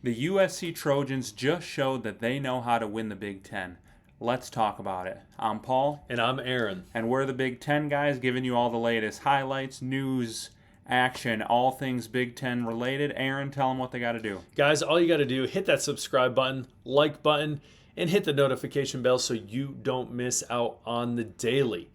The USC Trojans just showed that they know how to win the Big Ten. Let's talk about it. I'm Paul. And I'm Aaron. And we're the Big Ten guys, giving you all the latest highlights, news, action, all things Big Ten related. Aaron, tell them what they got to do. Guys, all you got to do, hit that subscribe button, like button, and hit the notification bell so you don't miss out on the daily.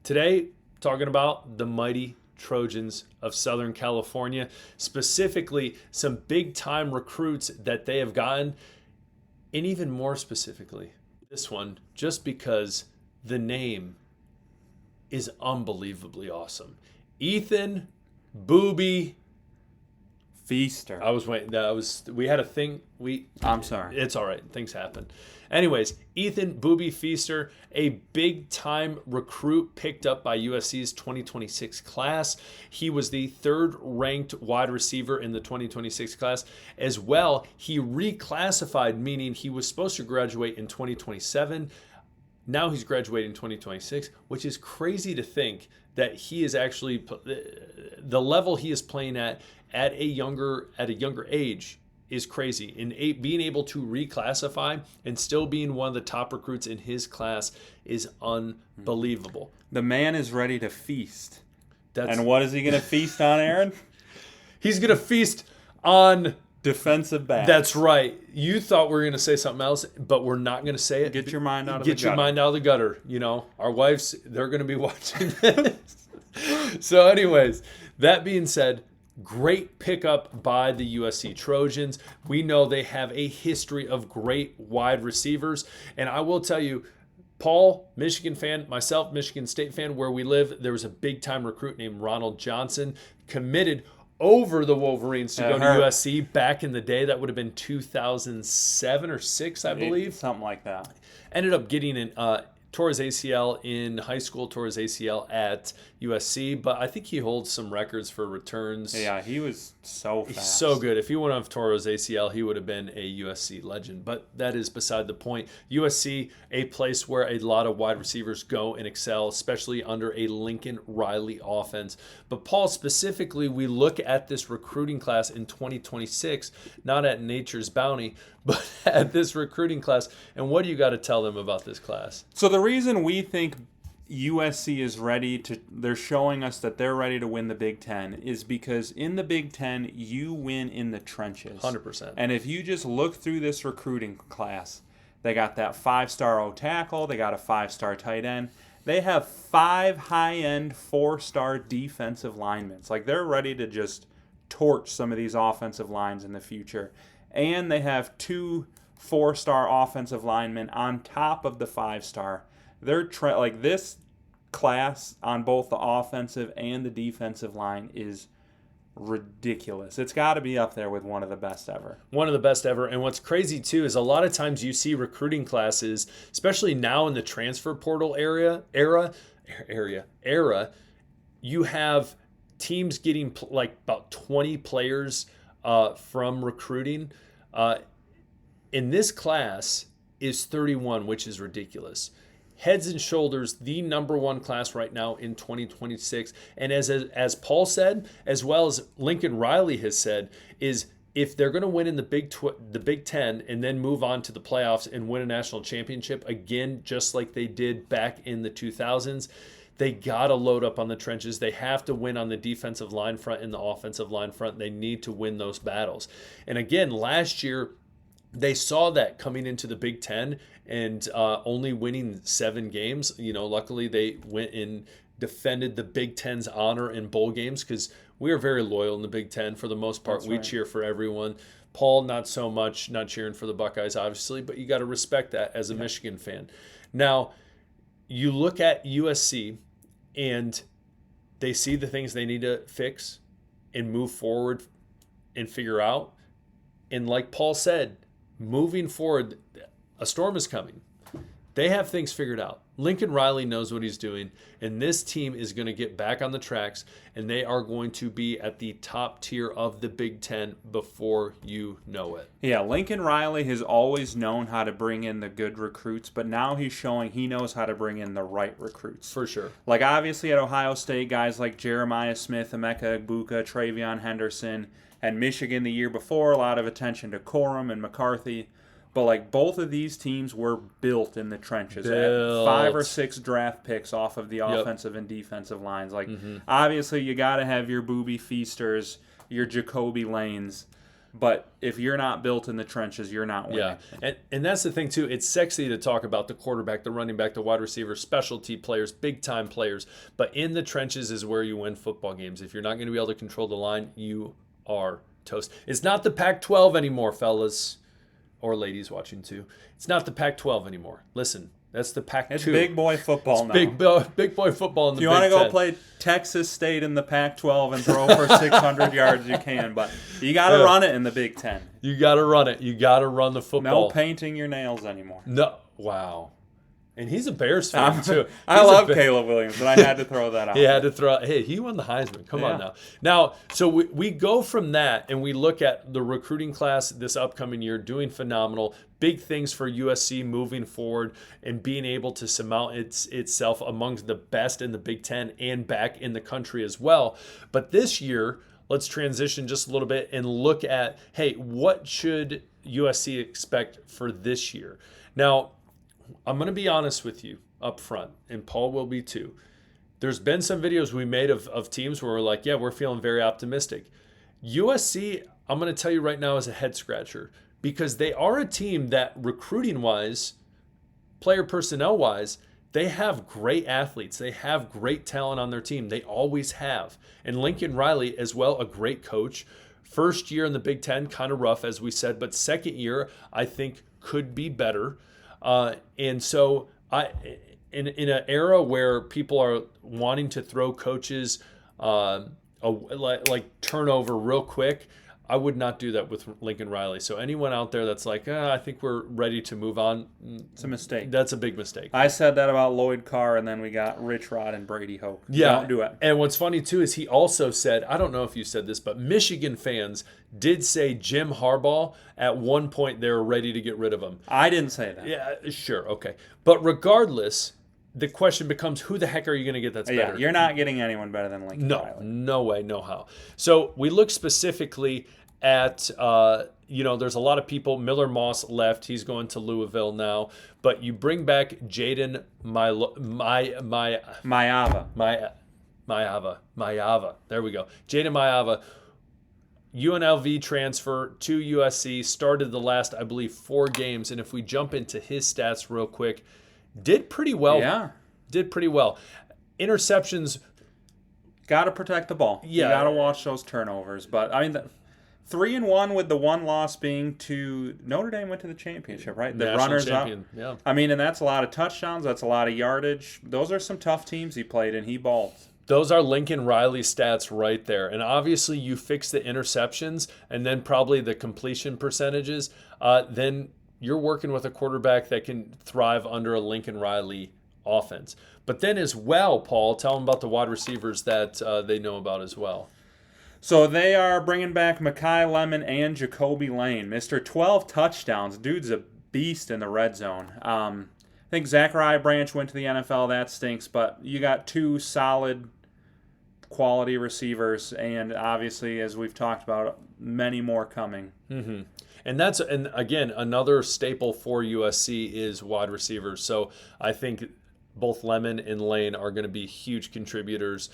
Today, talking about the mighty Trojans of Southern California, specifically some big-time recruits that they have gotten, and even more specifically, this one, just because the name is unbelievably awesome. Ethan Booby Feaster. I was waiting. We had a thing. I'm sorry. It's all right. Things happen. Anyways, Ethan Booby Feaster, a big-time recruit picked up by USC's 2026 class. He was the third-ranked wide receiver in the 2026 class. As well, he reclassified, meaning he was supposed to graduate in 2027. Now he's graduating in 2026, which is crazy to think that he is actually the level he is playing at a younger age is crazy. And being able to reclassify and still being one of the top recruits in his class is unbelievable. The man is ready to feast. And what is he going to feast on, Aaron? He's going to feast on defensive back. That's right. You thought we were going to say something else, but we're not going to say it. Get your mind out of the gutter. Get your mind out of the gutter. You know, our wives, they're going to be watching this. So anyways, that being said, great pickup by the USC Trojans. We know they have a history of great wide receivers. And I will tell you, Paul, Michigan fan, myself, Michigan State fan, where we live, there was a big-time recruit named Ronald Johnson committed over the Wolverines to go to USC back in the day. That would have been 2007 or 6, I believe. Something like that. Ended up getting tore his ACL in high school, tore his ACL at USC, but I think he holds some records for returns. Yeah, he was so fast. He's so good. If he wouldn't have tore his ACL, he would have been a USC legend, but that is beside the point. USC, a place where a lot of wide receivers go and excel, especially under a Lincoln Riley offense. But Paul, specifically, we look at this recruiting class in 2026, not at nature's bounty, but at this recruiting class. And what do you got to tell them about this class? So the reason we think USC is they're showing us that they're ready to win the Big Ten is because in the Big Ten, you win in the trenches. 100%. And if you just look through this recruiting class, they got that 5-star O tackle, they got a 5-star tight end, they have 5 high-end 4-star defensive linemen. Like, they're ready to just torch some of these offensive lines in the future. And they have 2 4-star offensive linemen on top of the 5-star. They're this class on both the offensive and the defensive line is ridiculous. It's got to be up there with one of the best ever. One of the best ever. And what's crazy too is a lot of times you see recruiting classes, especially now in the transfer portal era, you have teams getting like about 20 players from recruiting. In this class is 31, which is ridiculous. Heads and shoulders, the number one class right now in 2026. And as Paul said, as well as Lincoln Riley has said, is if they're going to win in the Big Ten and then move on to the playoffs and win a national championship again, just like they did back in the 2000s, they got to load up on the trenches. They have to win on the defensive line front and the offensive line front. They need to win those battles. And again, last year, they saw that coming into the Big Ten and only winning 7 games. You know, luckily they went and defended the Big Ten's honor in bowl games because we are very loyal in the Big Ten for the most part. That's we right. cheer for everyone. Paul, not so much, not cheering for the Buckeyes, obviously, but you got to respect that as a Michigan fan. Now, you look at USC and they see the things they need to fix and move forward and figure out. And like Paul said, moving forward, a storm is coming. They have things figured out. Lincoln Riley knows what he's doing, and this team is going to get back on the tracks, and they are going to be at the top tier of the Big Ten before you know it. Yeah, Lincoln Riley has always known how to bring in the good recruits, but now he's showing he knows how to bring in the right recruits. For sure. Like, obviously, at Ohio State, guys like Jeremiah Smith, Emeka Egbuka, Travion Henderson, and Michigan the year before, a lot of attention to Corum and McCarthy. But like both of these teams were built in the trenches. At 5 or 6 draft picks off of the offensive and defensive lines. Like obviously you got to have your Booby Feasters, your Jacoby Lanes. But if you're not built in the trenches, you're not winning. Yeah, and that's the thing, too. It's sexy to talk about the quarterback, the running back, the wide receiver, specialty players, big-time players. But in the trenches is where you win football games. If you're not going to be able to control the line, you are toast. It's not the Pac-12 anymore, fellas, or ladies watching, too. It's not the Pac-12 anymore. Listen, that's the Pac-2. It's big boy football now. Big boy football in the Big Ten. If you want to go play Texas State in the Pac-12 and throw for 600 yards, you can. But you got to run it in the Big Ten. You got to run it. You got to run the football. No painting your nails anymore. No. Wow. And he's a Bears fan, too. I love Caleb Williams, but I had to throw that out. He had to throw. Hey, he won the Heisman. Come on now. Now, so we go from that and we look at the recruiting class this upcoming year doing phenomenal. Big things for USC moving forward and being able to surmount itself among the best in the Big Ten and back in the country as well. But this year, let's transition just a little bit and look at, hey, what should USC expect for this year? Now, I'm going to be honest with you up front, and Paul will be too. There's been some videos we made of teams where we're like, yeah, we're feeling very optimistic. USC, I'm going to tell you right now, is a head scratcher because they are a team that recruiting-wise, player personnel-wise, they have great athletes. They have great talent on their team. They always have. And Lincoln Riley, as well, a great coach. First year in the Big Ten, kind of rough, as we said, but second year, I think, could be better. And so in an era where people are wanting to throw coaches like turnover real quick, I would not do that with Lincoln Riley. So anyone out there that's like, I think we're ready to move on, it's a mistake. That's a big mistake. I said that about Lloyd Carr, and then we got Rich Rod and Brady Hoke. Yeah. Don't do it. And what's funny, too, is he also said, I don't know if you said this, but Michigan fans did say Jim Harbaugh at one point they were ready to get rid of him. I didn't say that. Yeah, sure, okay. But regardless, the question becomes, who the heck are you going to get that's better? You're not getting anyone better than Lincoln Riley. No way, no how. So we look specifically at, there's a lot of people. Miller Moss left. He's going to Louisville now. But you bring back Jaden Mayava. There we go. Jaden Mayava. UNLV transfer to USC. Started the last, I believe, 4 games. And if we jump into his stats real quick, did pretty well. Yeah. Did pretty well. Interceptions. Got to protect the ball. Yeah. You got to watch those turnovers. But, 3-1 with the one loss being to Notre Dame went to the championship, right? The National runners champion. up. Yeah. And that's a lot of touchdowns. That's a lot of yardage. Those are some tough teams he played, and he balled. Those are Lincoln Riley stats right there. And obviously you fix the interceptions and then probably the completion percentages. Then you're working with a quarterback that can thrive under a Lincoln Riley offense. But then as well, Paul, tell them about the wide receivers that they know about as well. So they are bringing back Mekhi Lemon and Jacoby Lane. Mr. 12 touchdowns. Dude's a beast in the red zone. I think Zachariah Branch went to the NFL. That stinks. But you got 2 solid quality receivers. And obviously, as we've talked about, many more coming. Mm-hmm. And again, another staple for USC is wide receivers. So I think both Lemon and Lane are going to be huge contributors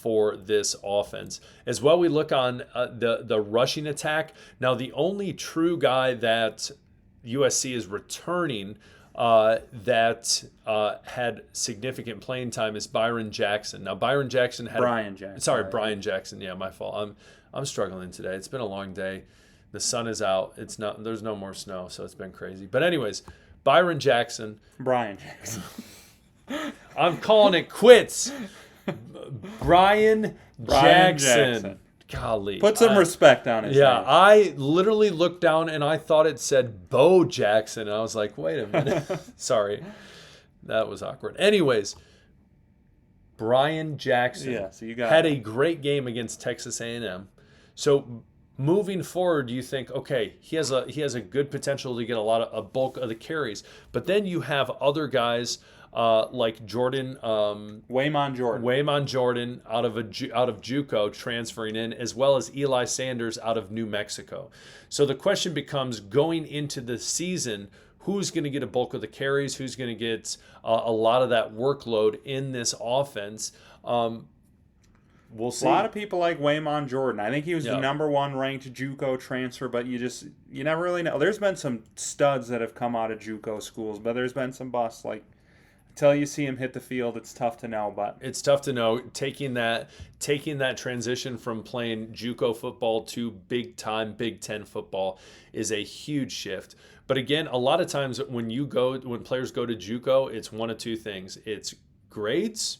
for this offense. As well, we look on the rushing attack. Now, the only true guy that USC is returning that had significant playing time is Byron Jackson. Now, Brian Jackson. Brian Jackson. Yeah, my fault. I'm struggling today. It's been a long day. The sun is out. There's no more snow, so it's been crazy. But anyways, Brian Jackson. I'm calling it quits. Brian Jackson. Golly. Put some respect on his name. I literally looked down and I thought it said Bo Jackson. And I was like, wait a minute. Sorry. That was awkward. Anyways, Brian Jackson had a great game against Texas A&M. So moving forward, you think, okay, he has a good potential to get a bulk of the carries. But then you have other guys like Jordan, Waymon Jordan. out of JUCO transferring in, as well as Eli Sanders out of New Mexico. So the question becomes, going into the season, who's going to get a bulk of the carries? Who's going to get a lot of that workload in this offense? We'll see. A lot of people like Waymon Jordan. I think he was Yeah. the number 1 ranked JUCO transfer, but you never really know. There's been some studs that have come out of JUCO schools, but there's been some busts. Like, until you see him hit the field, it's tough to know. But it's tough to know. Taking that transition from playing JUCO football to big time Big Ten football is a huge shift. But again, a lot of times when players go to JUCO, it's one of two things: it's grades,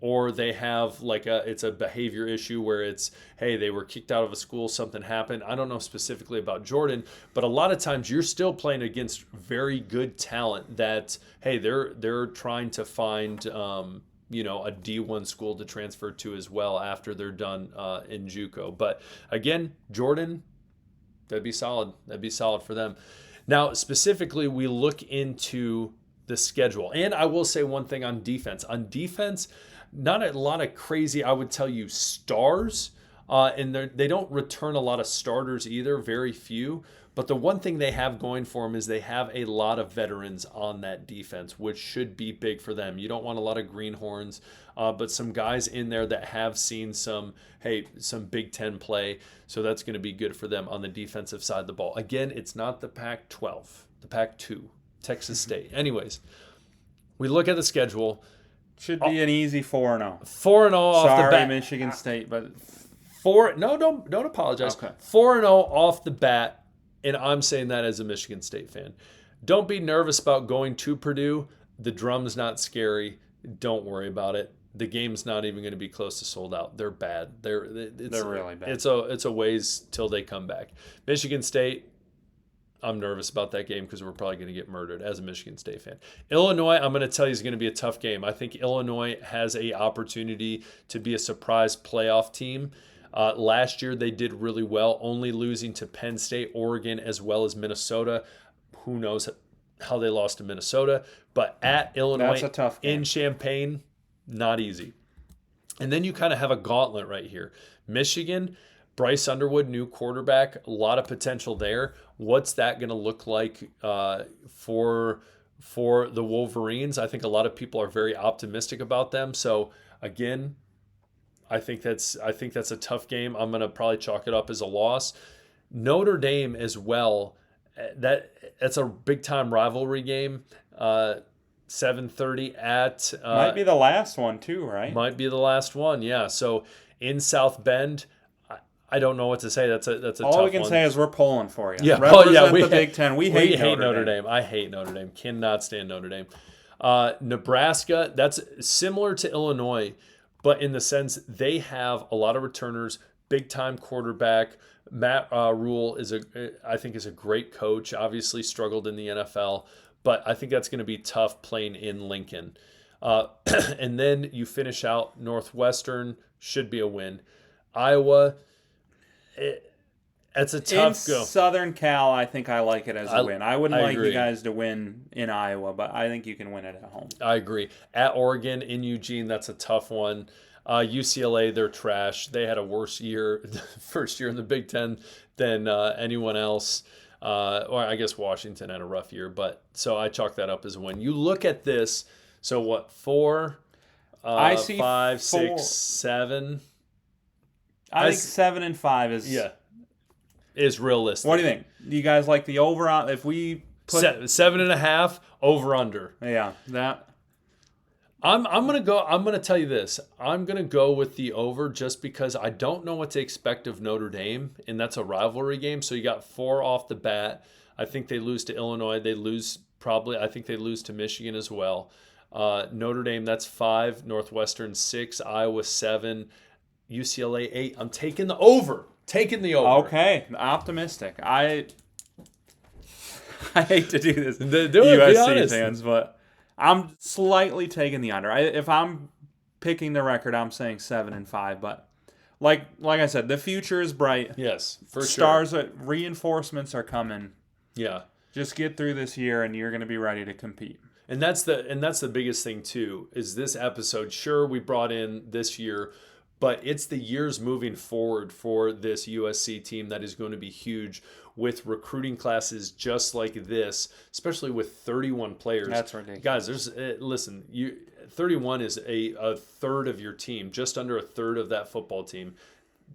or they have it's a behavior issue where it's, hey, they were kicked out of a school, something happened. I don't know specifically about Jordan, but a lot of times you're still playing against very good talent that, hey, they're trying to find a D1 school to transfer to as well after they're done in JUCO. But again, Jordan, that'd be solid. That'd be solid for them. Now, specifically, we look into the schedule. And I will say one thing on defense. On defense, not a lot of crazy, I would tell you, stars. And they don't return a lot of starters either, very few. But the one thing they have going for them is they have a lot of veterans on that defense, which should be big for them. You don't want a lot of greenhorns, but some guys in there that have seen some Big Ten play. So that's going to be good for them on the defensive side of the ball. Again, it's not the Pac-12, the Pac-2, Texas State. Anyways, we look at the schedule. should be an easy 4-0. 4-0 off the bat. Sorry, Michigan State, but don't apologize. Okay. 4-0 off the bat, and I'm saying that as a Michigan State fan. Don't be nervous about going to Purdue. The drum's not scary. Don't worry about it. The game's not even going to be close to sold out. They're bad. They're really bad. It's a ways till they come back. Michigan State, I'm nervous about that game because we're probably going to get murdered as a Michigan State fan. Illinois, I'm going to tell you, is going to be a tough game. I think Illinois has an opportunity to be a surprise playoff team. Last year, they did really well, only losing to Penn State, Oregon, as well as Minnesota. Who knows how they lost to Minnesota. But at Illinois, That's a tough game. in Champaign, not easy. And then you kind of have a gauntlet right here. Michigan, Bryce Underwood, new quarterback, a lot of potential there. What's that going to look like for the Wolverines? I think a lot of people are very optimistic about them. So again, I think that's a tough game. I'm going to probably chalk it up as a loss. Notre Dame as well. That's a big time rivalry game. 7:30 at might be the last one too, right? Might be the last one, yeah. So in South Bend, I don't know what to say. That's a All tough one. we can say is we're pulling for you. Yeah, Represent we the Big Ten. We hate Notre Dame. I hate Notre Dame. Cannot stand Notre Dame. Nebraska, that's similar to Illinois, but in the sense they have a lot of returners, big time quarterback. Matt Rule I think is a great coach. Obviously struggled in the NFL, but I think that's going to be tough playing in Lincoln. And then you finish out Northwestern, should be a win. Iowa, it's a tough go. Southern Cal, I think I like it as a win. I wouldn't like agree. you guys to win in Iowa, but I think you can win it at home. I agree. At Oregon, in Eugene, that's a tough one. UCLA, they're trash. They had a worse year, first year in the Big Ten than anyone else. Or I guess Washington had a rough year, but so I chalk that up as a win. You look at this. So what? 4, I see 5, 4. 6, 7. I think 7 and 5 is realistic. What do you think? Do you guys like the over on? If we put 7.5 over under. Yeah, that. I'm gonna tell you this. I'm gonna go with the over just because I don't know what to expect of Notre Dame, and that's a rivalry game. So you got 4 off the bat. I think they lose to Illinois. I think they lose to Michigan as well. Notre Dame, that's 5. Northwestern 6. Iowa 7. UCLA 8. I'm taking the over. Okay, optimistic. I hate to do this, be USC honest. fans, but I'm slightly taking the under. If I'm picking the record, I'm saying 7 and 5. But like I said, the future is bright. Yes, for Stars, reinforcements are coming. Yeah. Just get through this year, and you're going to be ready to compete. And that's the biggest thing too, is this episode. Sure, we brought in this year, but it's the years moving forward for this USC team that is going to be huge with recruiting classes just like this, especially with 31 players. That's ridiculous. Guys, listen, 31 is a third of your team, just under a third of that football team.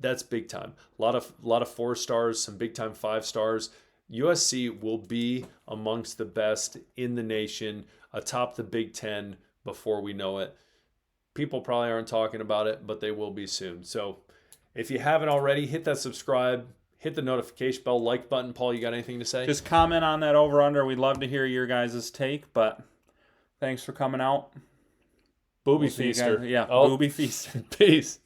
That's big time. A lot of 4 stars, some big time 5 stars. USC will be amongst the best in the nation, atop the Big Ten before we know it. People probably aren't talking about it, but they will be soon. So if you haven't already, hit that subscribe, hit the notification bell, like button. Paul, you got anything to say? Just comment on that over-under. We'd love to hear your guys' take, but thanks for coming out. Booby Feaster. Yeah, Booby Feaster. Peace.